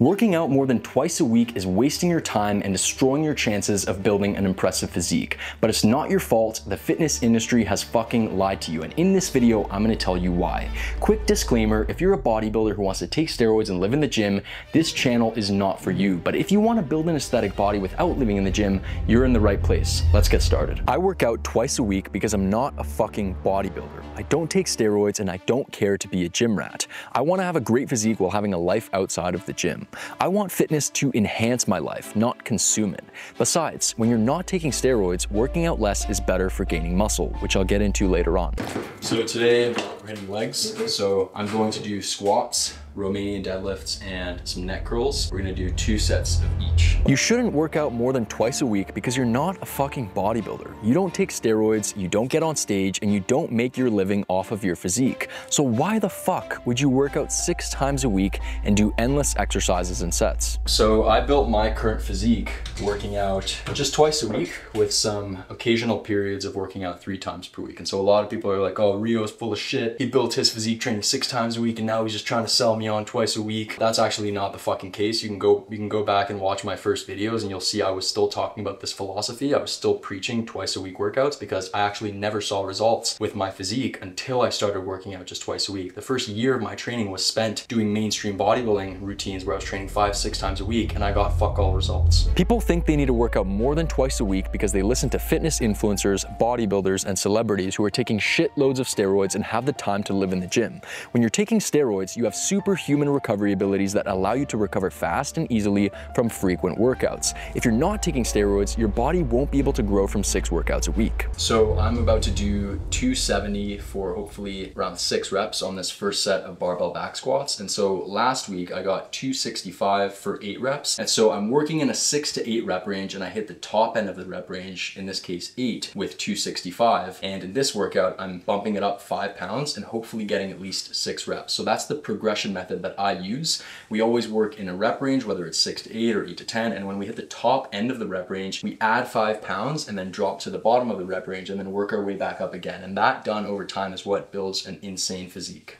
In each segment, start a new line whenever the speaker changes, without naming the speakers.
Working out more than twice a week is wasting your time and destroying your chances of building an impressive physique. But it's not your fault. The fitness industry has fucking lied to you. And in this video, I'm gonna tell you why. Quick disclaimer, if you're a bodybuilder who wants to take steroids and live in the gym, this channel is not for you. But if you want to build an aesthetic body without living in the gym, you're in the right place. Let's get started. I work out twice a week because I'm not a fucking bodybuilder. I don't take steroids and I don't care to be a gym rat. I want to have a great physique while having a life outside of the gym. I want fitness to enhance my life, not consume it. Besides, when you're not taking steroids, working out less is better for gaining muscle, which I'll get into later on. So today we're hitting legs. So I'm going to do squats, Romanian deadlifts, and some neck curls. We're gonna do 2 sets of each. You shouldn't work out more than twice a week because you're not a fucking bodybuilder. You don't take steroids, you don't get on stage, and you don't make your living off of your physique. So why the fuck would you work out 6 times a week and do endless exercises and sets? So I built my current physique working out just twice a week with some occasional periods of working out 3 times per week. And so a lot of people are like, oh, Rio's full of shit. He built his physique training 6 times a week and now he's just trying to sell me on twice a week. That's actually not the fucking case. You can go back and watch my first videos and you'll see I was still talking about this philosophy. I was still preaching twice a week workouts because I actually never saw results with my physique until I started working out just twice a week. The first year of my training was spent doing mainstream bodybuilding routines where I was training 5-6 times a week and I got fuck all results. People think they need to work out more than twice a week because they listen to fitness influencers, bodybuilders, and celebrities who are taking shitloads of steroids and have the time to live in the gym. When you're taking steroids, you have superhuman recovery abilities that allow you to recover fast and easily from frequent workouts. If you're not taking steroids, your body won't be able to grow from 6 workouts a week. So I'm about to do 270 for hopefully around 6 reps on this first set of barbell back squats. And so last week I got 265 for 8 reps. And so I'm working in a 6 to 8 rep range and I hit the top end of the rep range, in this case 8 with 265. And in this workout, I'm bumping it up 5 pounds and hopefully getting at least 6 reps. So that's the progression method that I use. We always work in a rep range, whether it's 6 to 8 or 8 to 10. And when we hit the top end of the rep range, we add 5 pounds and then drop to the bottom of the rep range and then work our way back up again. And that done over time is what builds an insane physique.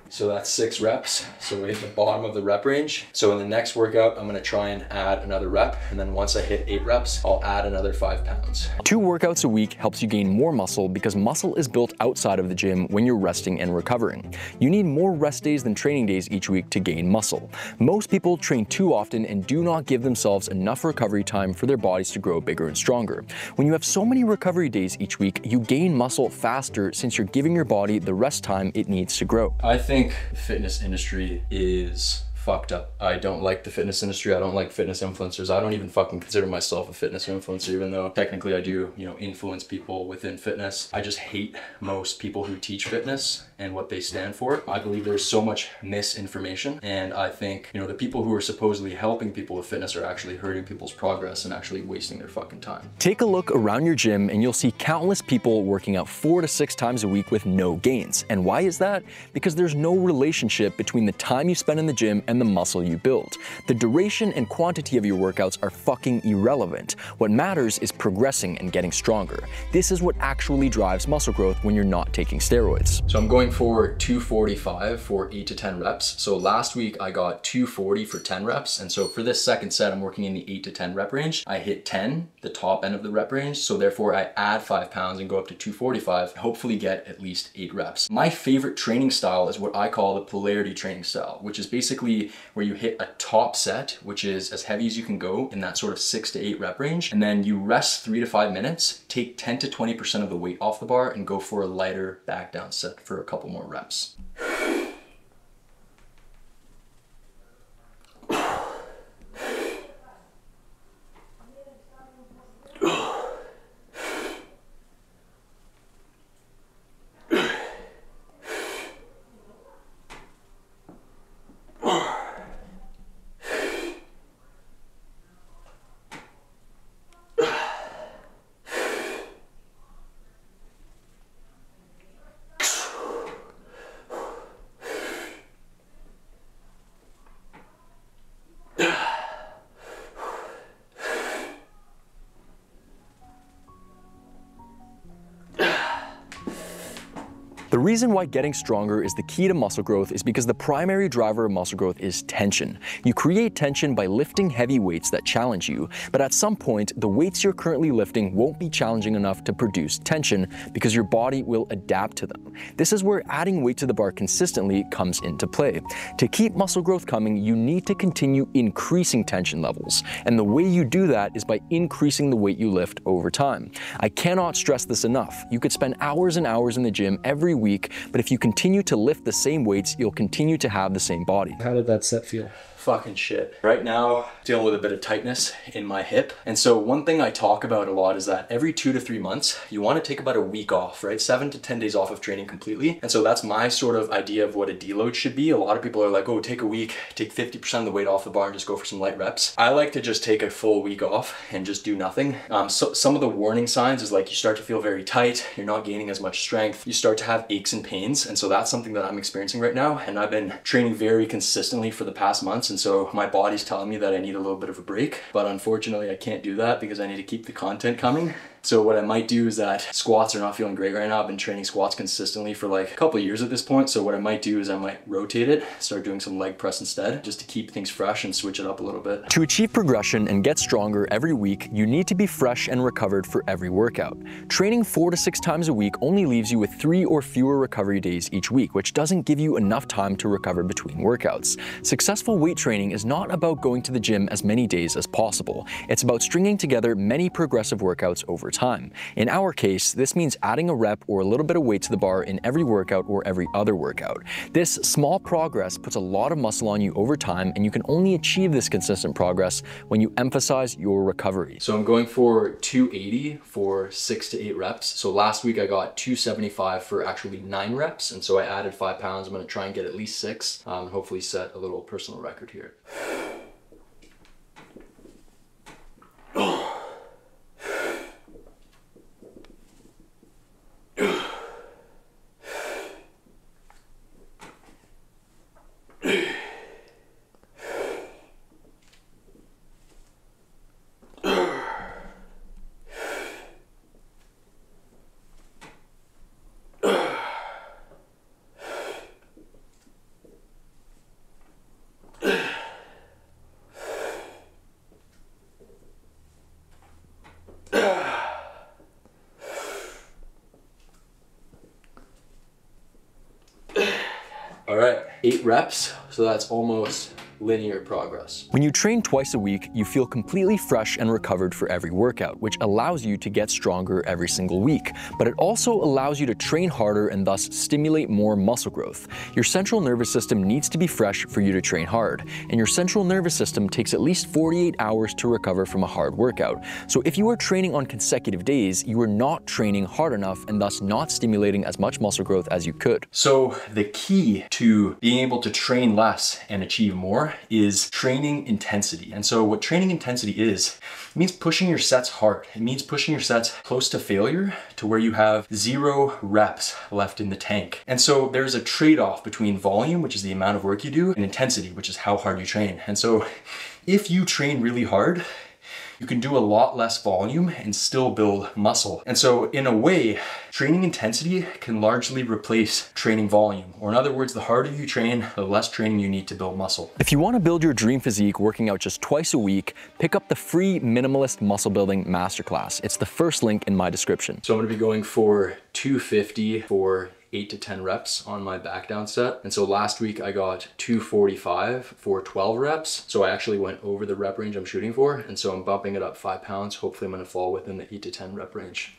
So that's 6 reps. So we hit the bottom of the rep range. So in the next workout, I'm gonna try and add another rep. And then once I hit 8 reps, I'll add another 5 pounds. 2 workouts a week helps you gain more muscle because muscle is built outside of the gym when you're resting and recovering. You need more rest days than training days each week to gain muscle. Most people train too often and do not give themselves enough recovery time for their bodies to grow bigger and stronger. When you have so many recovery days each week, you gain muscle faster since you're giving your body the rest time it needs to grow. I think the fitness industry is fucked up. I don't like the fitness industry. I don't like fitness influencers. I don't even fucking consider myself a fitness influencer, even though technically I do, influence people within fitness. I just hate most people who teach fitness and what they stand for. I believe there's so much misinformation, and I think, the people who are supposedly helping people with fitness are actually hurting people's progress and actually wasting their fucking time. Take a look around your gym and you'll see countless people working out 4 to 6 times a week with no gains. And why is that? Because there's no relationship between the time you spend in the gym and the muscle you build. The duration and quantity of your workouts are fucking irrelevant. What matters is progressing and getting stronger. This is what actually drives muscle growth when you're not taking steroids. So I'm going for 245 for 8 to 10 reps. So last week I got 240 for 10 reps. And so for this second set, I'm working in the 8 to 10 rep range. I hit 10, the top end of the rep range. So therefore I add 5 pounds and go up to 245, hopefully get at least 8 reps. My favorite training style is what I call the Polarity training style, which is basically where you hit a top set, which is as heavy as you can go in that sort of 6 to 8 rep range. And then you rest 3 to 5 minutes, take 10 to 20% of the weight off the bar and go for a lighter back down set for a couple more reps. reason why getting stronger is the key to muscle growth is because the primary driver of muscle growth is tension. You create tension by lifting heavy weights that challenge you, but at some point, the weights you're currently lifting won't be challenging enough to produce tension because your body will adapt to them. This is where adding weight to the bar consistently comes into play. To keep muscle growth coming, you need to continue increasing tension levels, and the way you do that is by increasing the weight you lift over time. I cannot stress this enough. You could spend hours and hours in the gym every week, but if you continue to lift the same weights, you'll continue to have the same body.
How did that set feel?
Fucking shit. Right now, dealing with a bit of tightness in my hip. And so one thing I talk about a lot is that every 2 to 3 months, you want to take about a week off, right? 7 to 10 days off of training completely. And so that's my sort of idea of what a deload should be. A lot of people are like, oh, take a week, take 50% of the weight off the bar and just go for some light reps. I like to just take a full week off and just do nothing. So some of the warning signs is like you start to feel very tight, you're not gaining as much strength, you start to have aches and pains. And so that's something that I'm experiencing right now. And I've been training very consistently for the past months. And so my body's telling me that I need a little bit of a break, but unfortunately I can't do that because I need to keep the content coming. So what I might do is that squats are not feeling great right now. I've been training squats consistently for like a couple of years at this point. So what I might do is I might rotate it, start doing some leg press instead, just to keep things fresh and switch it up a little bit. To achieve progression and get stronger every week, you need to be fresh and recovered for every workout. Training 4 to 6 times a week only leaves you with 3 or fewer recovery days each week, which doesn't give you enough time to recover between workouts. Successful weight training is not about going to the gym as many days as possible. It's about stringing together many progressive workouts over time. In our case, this means adding a rep or a little bit of weight to the bar in every workout or every other workout. This small progress puts a lot of muscle on you over time, and you can only achieve this consistent progress when you emphasize your recovery. So I'm going for 280 for 6 to 8 reps. So last week I got 275 for actually 9 reps, and so I added 5 pounds. I'm gonna try and get at least 6, and hopefully set a little personal record here. All right, 8 reps, so that's almost linear progress. When you train twice a week, you feel completely fresh and recovered for every workout, which allows you to get stronger every single week. But it also allows you to train harder and thus stimulate more muscle growth. Your central nervous system needs to be fresh for you to train hard, and your central nervous system takes at least 48 hours to recover from a hard workout. So if you are training on consecutive days, you are not training hard enough and thus not stimulating as much muscle growth as you could. So the key to being able to train less and achieve more is training intensity. And so what training intensity is, it means pushing your sets hard. It means pushing your sets close to failure to where you have 0 reps left in the tank. And so there's a trade-off between volume, which is the amount of work you do, and intensity, which is how hard you train. And so if you train really hard, you can do a lot less volume and still build muscle. And so in a way, training intensity can largely replace training volume. Or in other words, the harder you train, the less training you need to build muscle. If you want to build your dream physique working out just twice a week, pick up the free Minimalist Muscle Building Masterclass. It's the first link in my description. So I'm going to be going for 250 for 8 to 10 reps on my back down set. And so last week I got 245 for 12 reps. So I actually went over the rep range I'm shooting for. And so I'm bumping it up 5 pounds. Hopefully I'm gonna fall within the 8 to 10 rep range.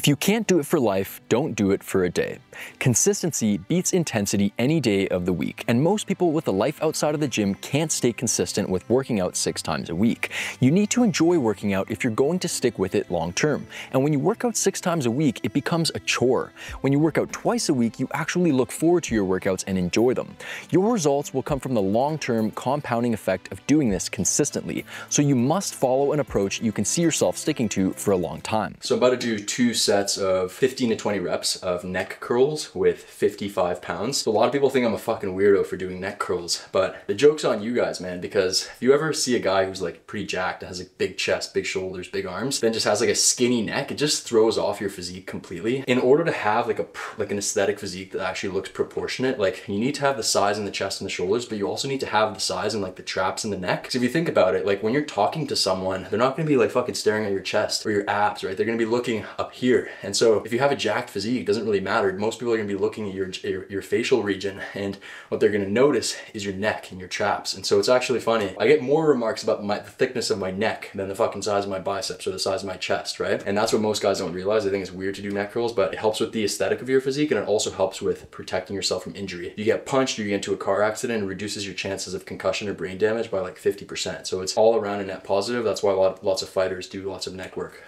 If you can't do it for life, don't do it for a day. Consistency beats intensity any day of the week, and most people with a life outside of the gym can't stay consistent with working out 6 times a week. You need to enjoy working out if you're going to stick with it long term. And when you work out 6 times a week, it becomes a chore. When you work out twice a week, you actually look forward to your workouts and enjoy them. Your results will come from the long-term compounding effect of doing this consistently. So you must follow an approach you can see yourself sticking to for a long time. So I'm about to do 2 sets of 15 to 20 reps of neck curls with 55 pounds. So a lot of people think I'm a fucking weirdo for doing neck curls, but the joke's on you guys, man, because if you ever see a guy who's like pretty jacked, has a big chest, big shoulders, big arms, then just has like a skinny neck, it just throws off your physique completely. In order to have like an aesthetic physique that actually looks proportionate, like you need to have the size in the chest and the shoulders, but you also need to have the size in like the traps and the neck. Because if you think about it, like when you're talking to someone, they're not gonna be like fucking staring at your chest or your abs, right? They're gonna be looking up here. And so if you have a jacked physique, it doesn't really matter. Most people are gonna be looking at your facial region, and what they're gonna notice is your neck and your traps. And so it's actually funny. I get more remarks about the thickness of my neck than the fucking size of my biceps or the size of my chest, right? And that's what most guys don't realize. They think it's weird to do neck curls, but it helps with the aesthetic of your physique, and it also helps with protecting yourself from injury. If you get punched or you get into a car accident, it reduces your chances of concussion or brain damage by like 50%. So it's all around a net positive. That's why lots of fighters do lots of neck work.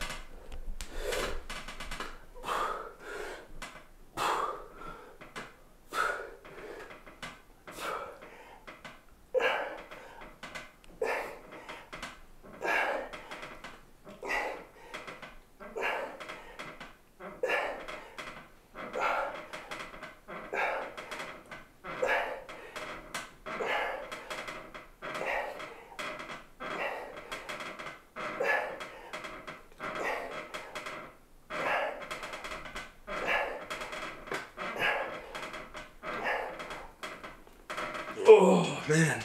Oh man,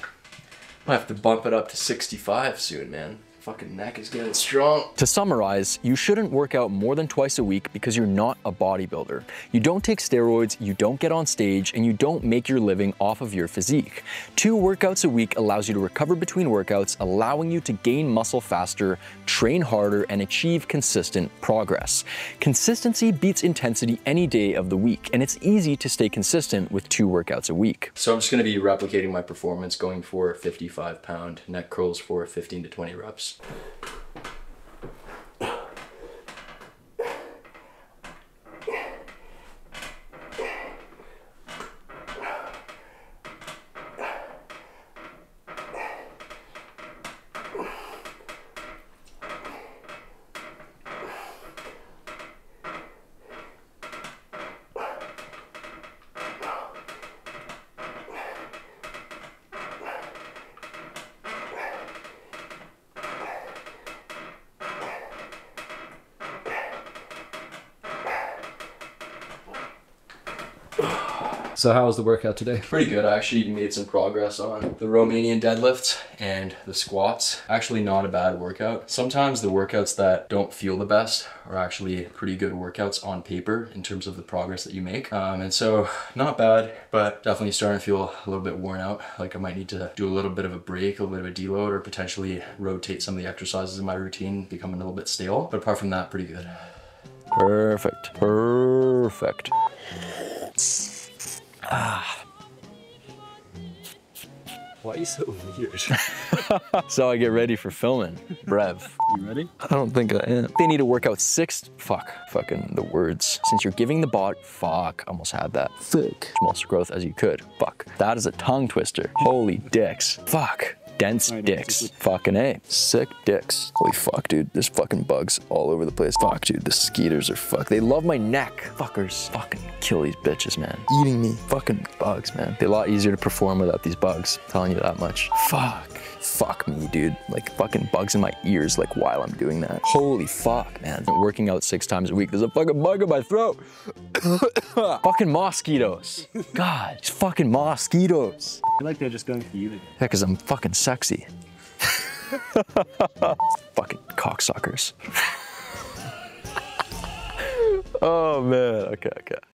I have to bump it up to 65 soon, man. Fucking neck is getting strong. To summarize, you shouldn't work out more than twice a week because you're not a bodybuilder. You don't take steroids, you don't get on stage, and you don't make your living off of your physique. 2 workouts a week allows you to recover between workouts, allowing you to gain muscle faster, train harder, and achieve consistent progress. Consistency beats intensity any day of the week, and it's easy to stay consistent with 2 workouts a week. So I'm just gonna be replicating my performance, going for 55-pound neck curls for 15 to 20 reps.
So how was the workout today?
Pretty good. I actually made some progress on the Romanian deadlifts and the squats. Actually not a bad workout. Sometimes the workouts that don't feel the best are actually pretty good workouts on paper in terms of the progress that you make. And so not bad, but definitely starting to feel a little bit worn out. Like I might need to do a little bit of a break, a little bit of a deload, or potentially rotate some of the exercises in my routine, becoming a little bit stale. But apart from that, pretty good. Perfect. Perfect. Ah.
Why are you so weird?
So I get ready for filming. Brev.
You ready?
I don't think I am. They need to work out 6, fucking the words. Since you're giving the bot, fuck, almost had that. Fuck. Muscle growth as you could. Fuck. That is a tongue twister. Holy dicks. Fuck. Dense dicks. Fucking A. Sick dicks. Holy fuck, dude. There's fucking bugs all over the place. Fuck, dude. The skeeters are fuck. They love my neck. Fuckers. Fucking kill these bitches, man. Eating me. Fucking bugs, man. They're a lot easier to perform without these bugs. I'm telling you that much. Fuck. Fuck me, dude. Like fucking bugs in my ears, like while I'm doing that. Holy fuck, man. Working out 6 times a week. There's a fucking bug in my throat. Fucking mosquitoes. God, these fucking mosquitoes.
I feel like they're just going for you again.
Yeah, because I'm fucking sexy. Fucking cocksuckers. Oh man, okay.